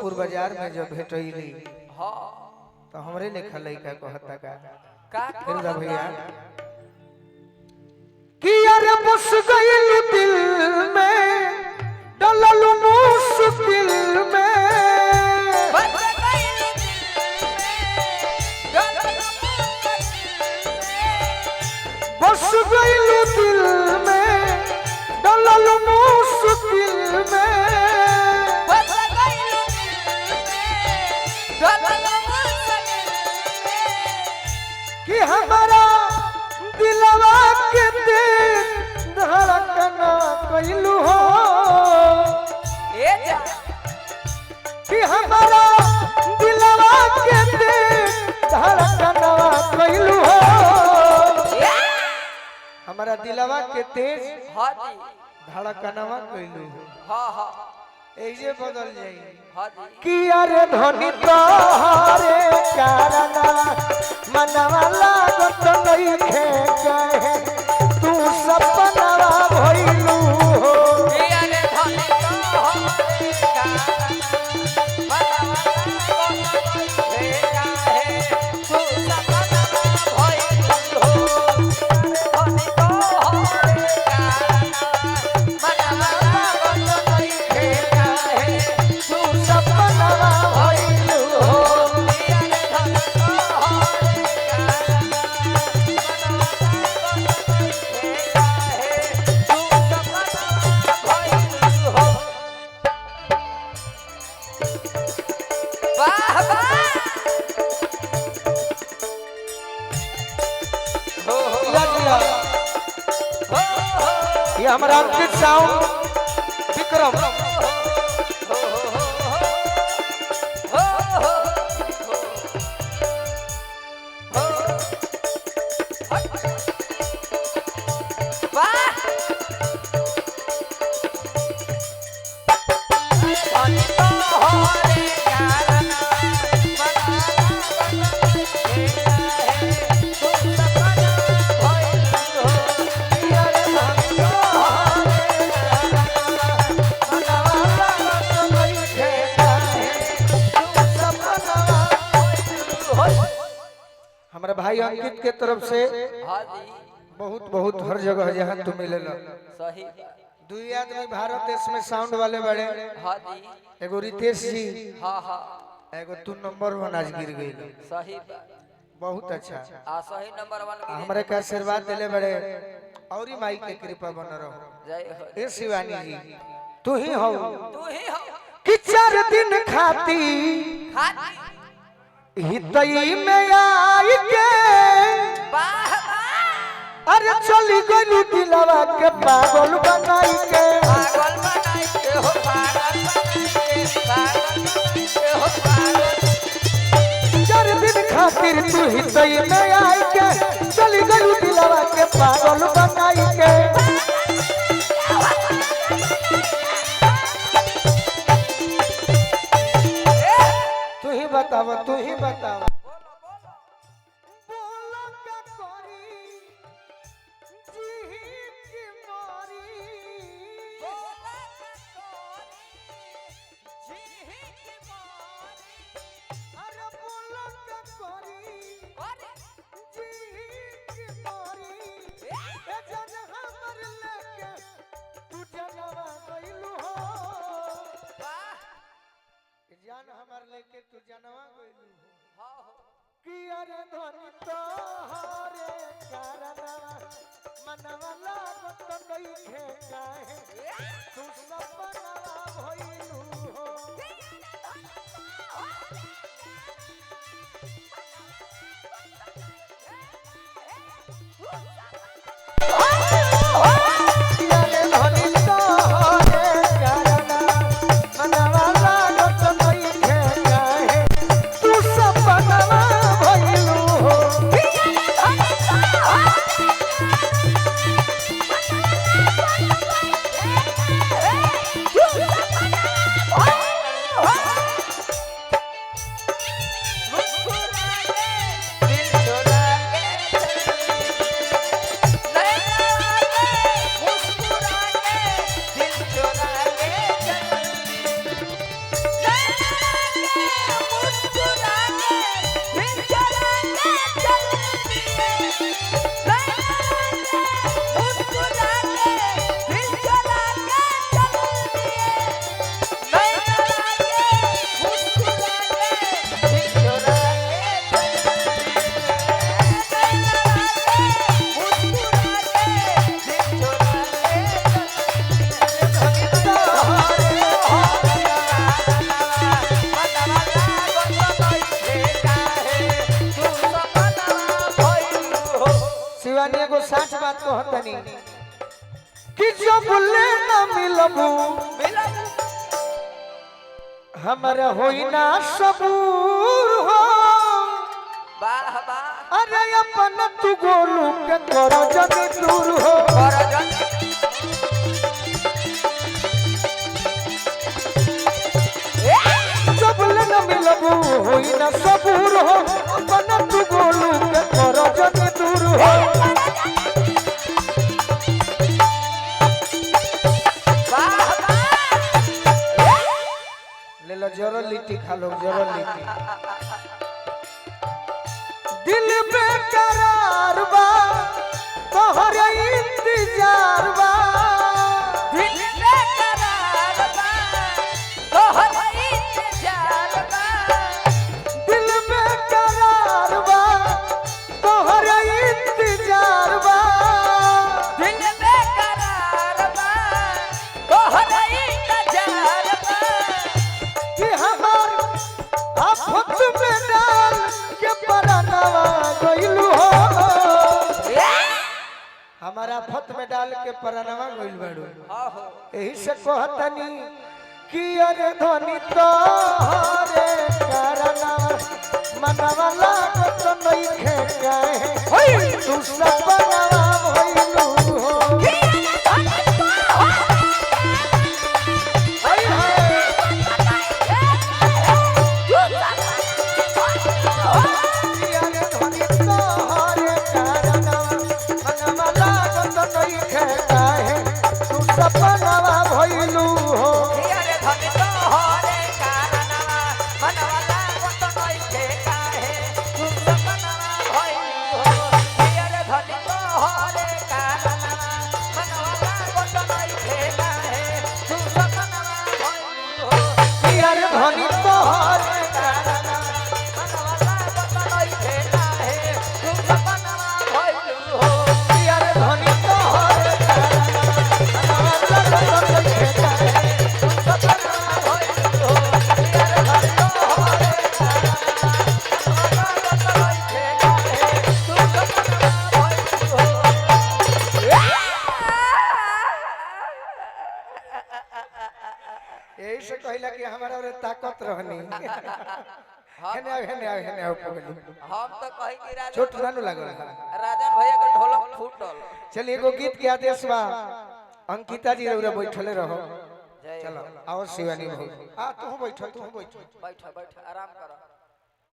मुजफ्फरपुर बाजार में जब भेटैली हां तो हमरे लेखा लइका कहता का फिर भैया कि अरे बस गइल दिल में डलल मुश्किल में बस गइल दिल में डलल मुश्किल में कि हमारा दिलवा के तेज धड़कना कइलू हो कि हमारा दिलवा के तेज धड़कना कइलू हो हमारा दिलवा के तेज धड़कनवा कइलू हो ऐसे बदल जाई कि अरे धनी तोहरे कारण मनवा लागत नइखे कहे तू सपनवा भइलू हो अरे धनी तोहरे कारण मनवा लागत नइखे कहे तू सपनवा भइलू हो धनी तोहरे कारण मनवा लागत नइखे कहे तू सपनवा भइलू हो ये हमारा अंकित साउंड विक्रम हमारे भाई अंकित के तरफ से बहुत बहुत हर जगह जहाँ तुम मिले सही दुई आदमी भारत देश में साउंड वाले बड़े एगो रितेश जी एगो तू नंबर 1 आज गिर गई सही बहुत अच्छा सही नंबर 1 हमारे का आशीर्वाद दिले बड़े और माई के कृपा बन रहो जय हो ए शिवानी जी तू ही हो हो कि 4 दिन खाती हितई में आई के अरे चली गई दिलवा के पागल बनाई के पागल बनाई के हो पागल बनाई के हो पागल 4 दिन खातिर तू हितई में आई के चली गई दिलवा के पागल बनाई के तू ही बताओ जान हमार लेके तू जनवा गइलू कि अरे धनी तोहरे कारण मनवा लागत नइखे काहे तू सपनवा भइलू हो अरे धनी तोहरे कारण मनवा लागत नइखे काहे तू सपनवा भइलू हो शिवानी को सच बात कहतनी कि जो बोले ना मिलबू हमारा होई ना सबूर हो वाह वाह अरे अपन तू गोलू के करो जग दूर हो जब न मिलबू होई ना सबूर हो अपन तू गोलू के करो जग दूर हो ले लो जरो लिट्टी खा लो जरो लिट्टी दिल बेकरार बा तोहरे इंतजार बा दिल बेकरार बा तोहरे इंतजार बा दिल बेकरार बा तोहरे इंतजार बा दिल बेकरार बा तोहरे इंतजार बा कि हमार आफत में डाल के परनवा गइलू हो हमारा आफत में डाल के परनवा गइल बाड़ू यही से कहतनी कि अरे धनी तोहरे करनवा मनवा लागत नइखे काहे तू सपनवा भइलू हो सपनवा भइलू हो अरे धन तोहरे कारणवा मनवा लागत नइखे काहे तू सपनवा भइलू हो अरे धन तोहरे कारणवा मनवा लागत नइखे काहे तू सपनवा भइलू हो यार धनी तोहरे कारणवा मनवा लागत नइखे काहे तू सपनवा भइलू हो यार धनी तोहरे यही से कहला कि हमारा और ताकत रहनी हेने आओ पगली हम तो कहीं कि राजन छोट नानु लागल राजन भैया का ढोलक फूटल चलिए एगो गीत के आदेश बा अंकिता जी रउरा बैठले रहो जय चलो आओ शिवानी भाई आ तू बैठ बैठ बैठ आराम कर